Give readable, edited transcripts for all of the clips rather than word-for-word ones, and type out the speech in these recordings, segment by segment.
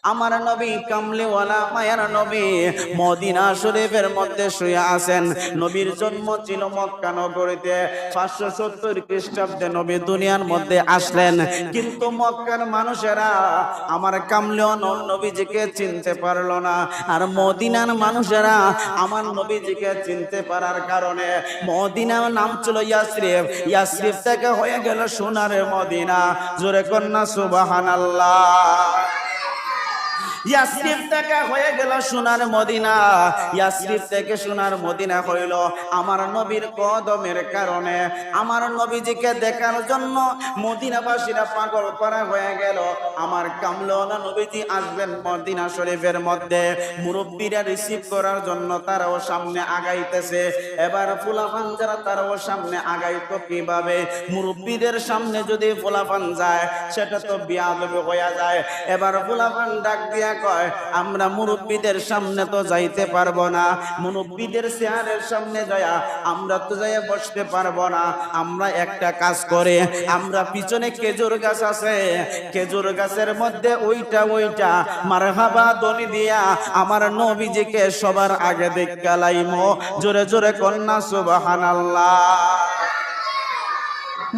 আমার নবী কামলিওয়ালা মায়ার নবী মদিনা শরীফের মধ্যে শুয়ে আছেন। নবীর জন্ম ছিল মক্কা নগরীতে। 570 খ্রিস্টাব্দে নবী দুনিয়ার মধ্যে আসলেন, কিন্তু মক্কার মানুষেরা আমার কামলিওয়ালা নবীজিকে চিনতে পারলো না। আর মদিনার মানুষেরা আমার নবীজিকে চিনতে পারার কারণে মদিনার নাম ছিল ইয়াসরিফ। ইয়াসরিফ থেকে হয়ে গেল সোনার মদিনা। জোরে কন্যা সুবহানাল্লাহ। ইয়াসরিফ থেকে হয়ে গেল সোনার মদিনা। ইয়াসরিফ থেকে সোনার মদিনা হইল আমার নবীর কদমের কারণে। আমার নবীজিকে দেখার জন্য মদিনাবাসীরা পাগল করা হয়ে গেল। আমার কামলিওয়ালা নবীজি আসবেন মদিনা শরীফের মধ্যে, মুরব্বীরা রিসিভ করার জন্য তারাও সামনে আগাইতেছে। এবার ফুলাফান যারা তারাও সামনে আগাইতো কিভাবে? মুরব্বীদের সামনে যদি ফুলাফান যায় সেটা তো বিয়াদবি হয়ে যায়। এবার ফুলাফান ডাক দিয়া কয়, আমরা মুরব্বীদের সামনে তো যাইতে পারবো না, মুরব্বীদের চেয়ারের সামনে যায়া আমরা তো যাইয়া বসতে পারবো না। আমরা একটা কাজ করে, আমরা পিছনে খেজুর গাছ আছে, খেজুর গাছের মধ্যে ওইটা মারহাবা ধ্বনি দিয়া আমার নবীজিকে সবার আগে দেখালাইমো। জোরে জোরে কন্যা সুবহানাল্লাহ।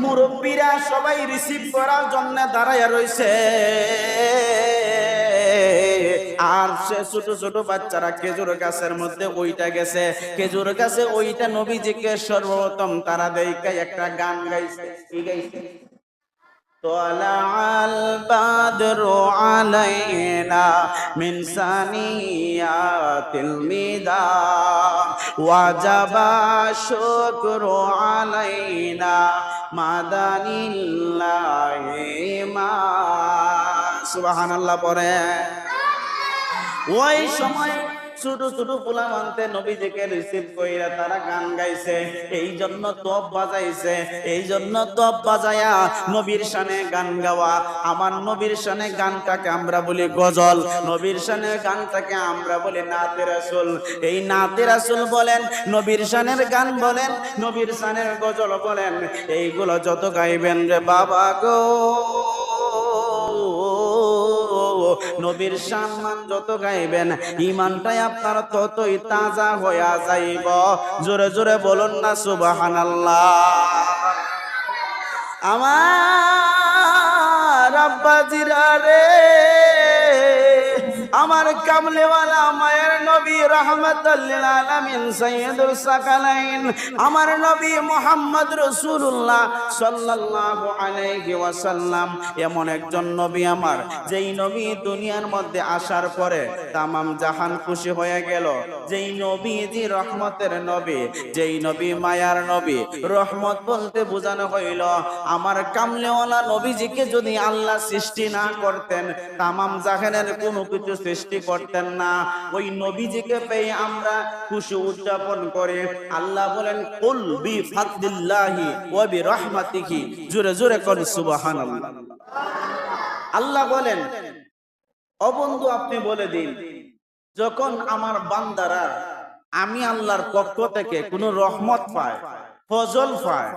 মুরব্বীরা সবাই রিসিভ করার জন্য দাঁড়াইয়া রইছে, আর সে ছোট ছোট বাচ্চারা খেজুর গাছের মধ্যে ওইটা গেছে। খেজুর গাছে ওইটা নবীজিকে সর্বপ্রথম তারা দেইকা একটা গান গাইছে। কি গাইছে? তোলাল বাদরু আলাইনা মিন সানিয়াতিল মিদা ওয়াজাবা শুকরু আলাইনা মাদানিল্লাহি মা। সুবহানাল্লাহ পড়ে। ওই সময় ছোট ছোট পোলা মানতে নবীজিকে রিসিভ কইরা তারা গান গাইছে, এই জন্য তপ বাজাইছে। এই জন্য তপ বাজায়া নবীর শানে গান গাওয়া। আমার নবীর শানে গানটাকে আমরা বলি গজল, নবীর শানে গানটাকে আমরা বলি নাতে রাসূল। এই নাতে রাসূল বলেন, নবীর শানের গান বলেন, নবীর শানের গজল বলেন, এইগুলো যত গাইবেন রে বাবা গো, নবীর সম্মান যত গাইবেন ঈমানটাই আপনার ততই তাজা হইয়া যাইব। জোরে জোরে বলুন না সুবহানাল্লাহ। আমার আব্বাজিরা রে, আমার কামলিওয়ালা মায়ের নবী রাহমাতুল লিল আলামিন সাইয়্যিদুল সাকালাইন আমার নবী মুহাম্মদ রাসূলুল্লাহ সাল্লাল্লাহু আলাইহি ওয়াসাল্লাম এমন একজন নবী আমার, যেই নবী দুনিয়ার মধ্যে আসার পরে তামাম জাহান খুশি হয়ে গেল। যেই নবীজি রহমতের নবী, যেই নবী মায়ার নবী। রহমত বলতে বোঝানো হইল আমার কামলিওয়ালা নবীজিকে যদি আল্লাহ সৃষ্টি না করতেন তামাম জাহানের কোনো কিছু সৃষ্টি করতেন না। ওই নবীজিকে পেয়ে আমরা খুশি উদযাপন করে। আল্লাহ বলেন কুল বি ফাদলিল্লাহি ওয়া বি রাহমাতিহি। জোরে জোরে কোন সুবহানাল্লাহ। আল্লাহ বলেন, ও বন্ধু আপনি বলে দিন, যখন আমার বান্দারা আমি আল্লাহর পক্ষ থেকে কোনো রহমত পায়, ফজল পায়,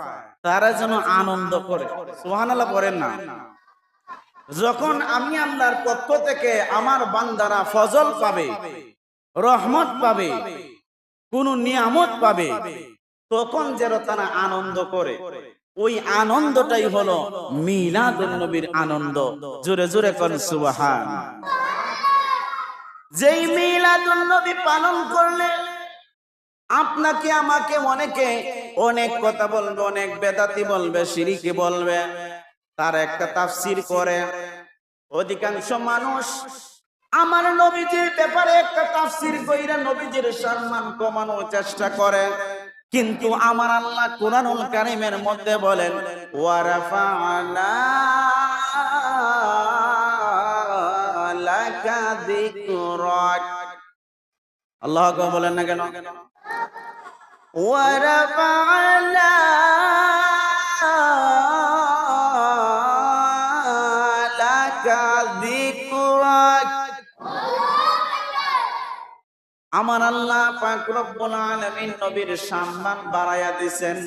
তারা যেন আনন্দ করে। সুবহানাল্লাহ বলেন না। যখন আমি আল্লাহর পক্ষ থেকে আমার বান্দারা ফজল পাবে, রহমত পাবে, কোন নিয়ামত পাবে, তখন যেন তারা আনন্দ করে। ওই আনন্দটাই হলো মিলাদুন নবীর আনন্দ। জোরে জোরে কোন সুবহান। যেই মিলাদুন নবী পালন করলে আপনাকে আমাকে অনেকে অনেক কথা বলবে, অনেক বেদাতি বলবে, শিরকি বলবে, তার একটা তাফসীর করে। অধিকাংশ মানুষ আমার নবীজির ব্যাপারে একটা তাফসীর কইরা নবীজির সম্মান কমানোর চেষ্টা করে, কিন্তু আমার আল্লাহ কুরআনুল কারীমের মধ্যে বলেন ওয়া রাফা'না লাকা যিকরাক। আল্লাহ আকবার বলেন না কেন? ওয়া রাফা'না আমার আল্লাহ পাক রব্বুল আলামিন নবীর সম্মান বাড়ায়া দিবেন।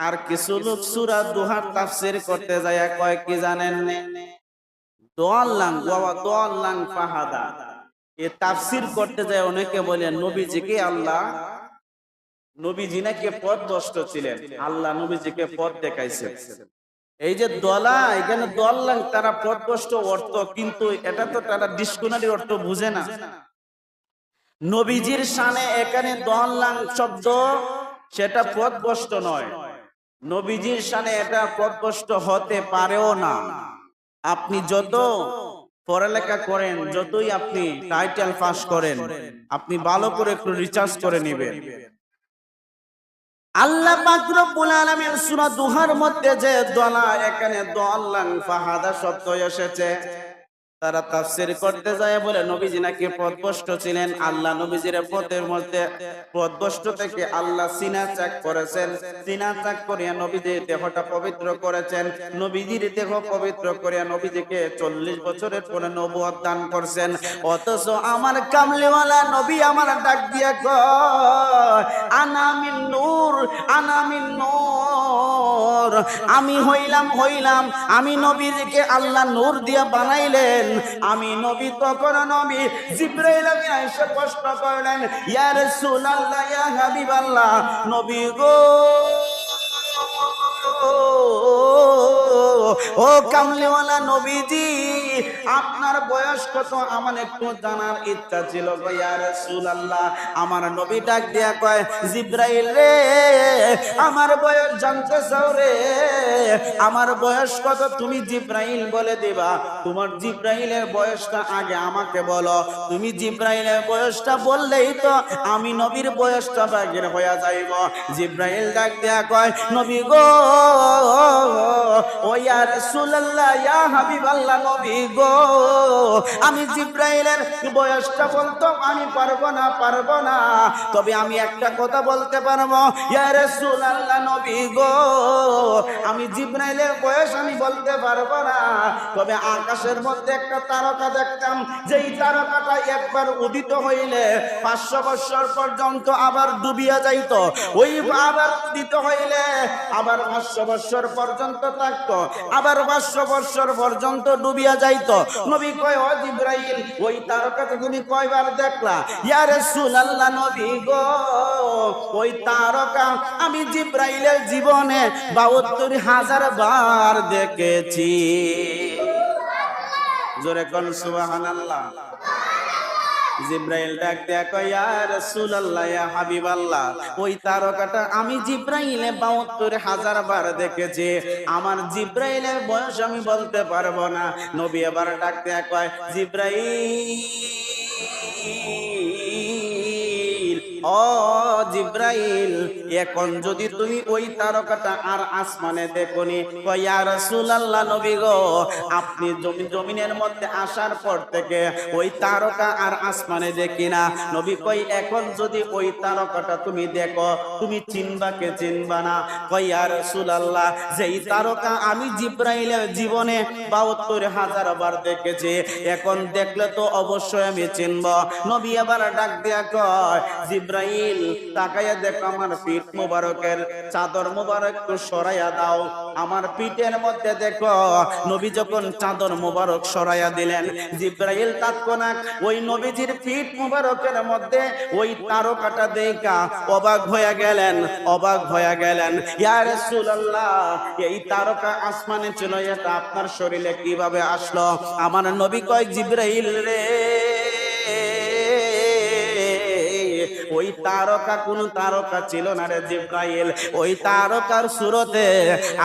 আর কিছু লোক সূরা দুহার তাফসীর করতে যায় কয় কি জানেন? দোয়াল্লাং ওয়া দোয়াল্লাং ফাহাদা। এ তাফসীর করতে যায় অনেকে বলেন নবীজিকে আল্লাহ, নবীজি নাকি পথভ্রষ্ট ছিলেন, আল্লাহ নবীজিকে পথ দেখাইছেন। এই যে দলা, এখানে দোয়াল্লাং তারা পথভ্রষ্ট অর্থ, কিন্তু এটা তো তারা ডিকশনারি অর্থ বুঝে না। নবীজির শানে এখানে দোয়াল্লাং শব্দ সেটা পথভ্রষ্ট নয়, নবীজির শানে এটা পথভ্রষ্ট হতে পারেও না। আপনি যত পড়ালেখা করেন, যতই আপনি টাইটেল পাস করেন, আপনি ভালো করে একটু রিসার্চ করে নেবেন। আল্লাহ পাক রব্বুল আলামিন সূরা দুহার মধ্যে যে দলা, এখানে দলান ফাহাদা শব্দ এসেছে, তারা তাফসীর করতে যায় বলে নবীজি নাকি পথভ্রষ্ট ছিলেন। আল্লাহ নবীজির পথের মধ্যে পথভ্রষ্ট থেকে আল্লাহ সিনা চাক করেছেন, সিনা চাক করিয়া নবীজির দেহটা পবিত্র করেছেন, নবীজির দেহ পবিত্র করিয়া নবীজিকে 40 বছরের পরে নবুয়ত দান করছেন। অথচ আমার কামলিওয়ালা নবী আমার ডাক দিয়া কয় আনা মিন নূর, আনা মিন নূর, আমি হইলাম, আমি নবীজিকে আল্লাহ নূর দিয়া বানাইলেন। আমি নবী তখন নবী জিবরাইল আমিন এসে প্রশ্ন করলেন, ইয়া রাসূলুল্লাহ, ইয়া হাবিবাল্লাহ, নবী গো, ও কামলিওয়ালা নবীজি, আপনার বয়স কত আমার একটু জানার ইচ্ছা ছিল গো ইয়া রাসূলুল্লাহ। আমার নবী ডাক দিয়া কয়, জিবরাইল রে, আমার বয়স জানতে চাও রে, আমার বয়স কত তুমি জিবরাইল বলে দিবা। তোমার জিবরাইলের বয়সটা আগে আমাকে বলো, তুমি জিবরাইলের বয়সটা বললেই তো আমি নবীর বয়সটা বাগের হয়ে যাইব। জিবরাইল ডাক দিয়া কয়, নবী গো, ও ইয়া রাসূলুল্লাহ, ইয়া হাবিবাল্লাহ, নবী গো, আমি জিবরাইলের বয়সটা বলতো আমি পারবো না, তবে আমি একটা কথা বলতে পারবো, ইয়া রাসূলুল্লাহ, নবী গো, আমি জিবরাইলের বয়স আমি বলতে পারবো না, তবে আকাশের মধ্যে একটা তারকা দেখতাম, যেই তারকাটা একবার উদিত হইলে 500 বছর পর্যন্ত আবার ডুবিয়া যাইতো, ওই আবার উদিত হইলে আবার 500 বছর পর্যন্ত থাকতো, আবার 500 বছর পর্যন্ত ডুবিয়া যাইতো। নবী কয়, ও জিবরাইল, ওই তারকাটা তুমি কয়বার দেখলা? ইয়া রাসূলুল্লাহ, নবী গো, ওই তারকা আমি জিবরাইলের জীবনে 72,000 বার দেখেছি। জোরে কোন সুবহানাল্লাহ। জিবরাইল ডাক দেয়া কয়, ইয়া রাসূলুল্লাহ, ইয়া হাবিবাল্লাহ, ওই তারকাটা আমি জিবরাইলে 72,000 বার দেখেছি, আমার জিবরাইলের বয়স আমি বলতে পারবো না। নবী এবার ডাক দেয়া কয়, জিবরাইল, ও জিবরাইল, এখন যদি তুমি ওই তারকাটা আর আসমানে দেখোনি। কয়, ইয়া রাসূলুল্লাহ, নবী গো, আপনি জমিনের মধ্যে আসার পর থেকে ওই তারকা আর আসমানে দেখি না। নবী কই, এখন যদি ওই তারকাটা তুমি দেখো, তুমি চিনবা কে চিনবা না? কয়, ইয়া রাসূলুল্লাহ, যেই তারকা আমি জিবরাইলের জীবনে 72,000 বার দেখেছি, এখন দেখলে তো অবশ্যই আমি চিনব। নবী আবার ডাক দিয়া কয়, জিবরাইল, তাকায়া দেখো আমার পিঠ মুবারকের চাদর মুবারক একটু সরাইয়া দাও। আমার পিঠের মধ্যে দেখো। নবী যখন চাদর মুবারক সরাইয়া দিলেন, জিবরাইল তৎক্ষণাৎ ওই নবীজির পিঠ মুবারকের মধ্যে ওই তারকাটা দেখা অবাক হয়ে গেলেন। ইয়া রাসূলুল্লাহ, এই তারকা আসমানে ছিল, এটা আপনার শরীরে কিভাবে আসলো? আমার নবী কয়, জিবরাইল রে, ওই তারকা কোন তারকা ছিল না রে জিবরাইল, ওই তারকার সুরতে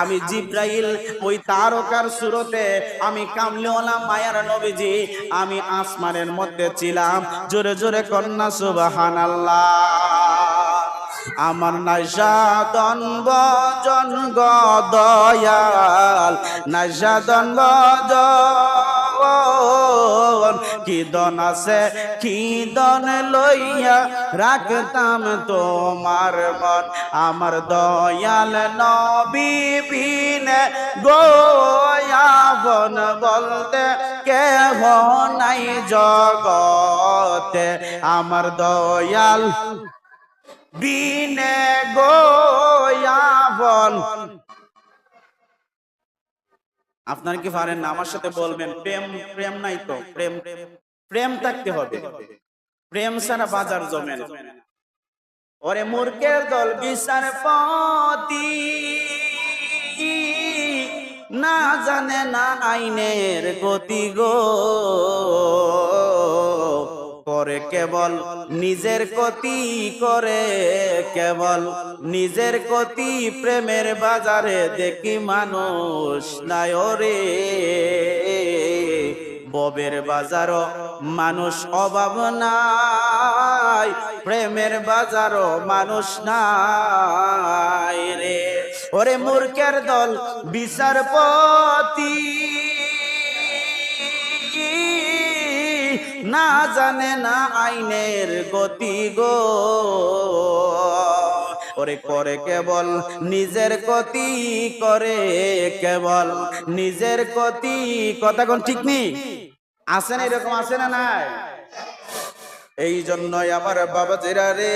আমি জিবরাইল, ওই তারকার সুরতে আমি কামলিওয়ালা মায়ার নবীজি আমি আসমানের মধ্যে ছিলাম। জোরে জোরে কন্যা সুবহানাল্লাহ। আমার নাইসাদন বজন গদয়াল, নাইসাদন বজন, কি দন আছে কি দন লইয়া রাখতাম তোমার মন, আমার দয়াল নবী বিনে গোয়াবন বলতে কেহ নাই জগতে, আমার দয়াল বিনে গোয়াবন। আপনারা কি পারেন না? আমার সাথে বলবেন প্রেম। প্রেম নাই তো, প্রেম প্রেম থাকতে হবে। প্রেম ছাড়া বাজার জমে না। ওরে মূর্খের দল বিচারপতি, না জানে না আইনের গতি গো, করে কেবল নিজের গতি, করে কেবল নিজের গতি। প্রেমের বাজারে দেখি মানুষ নাই রে, ববের বাজারও মানুষ অভাব নাই, প্রেমের বাজারও মানুষ নাই রে। ওরে মূর্খের দল বিচারপতি, না জানে না আইনের গতি গো, ওরে করে কেবল নিজের গতি, করে কেবল নিজের গতি। কথা কোন ঠিক নেই? আছে না এরকম? আছে না নাই? এই জন্যই আমার বাবা জেরা রে,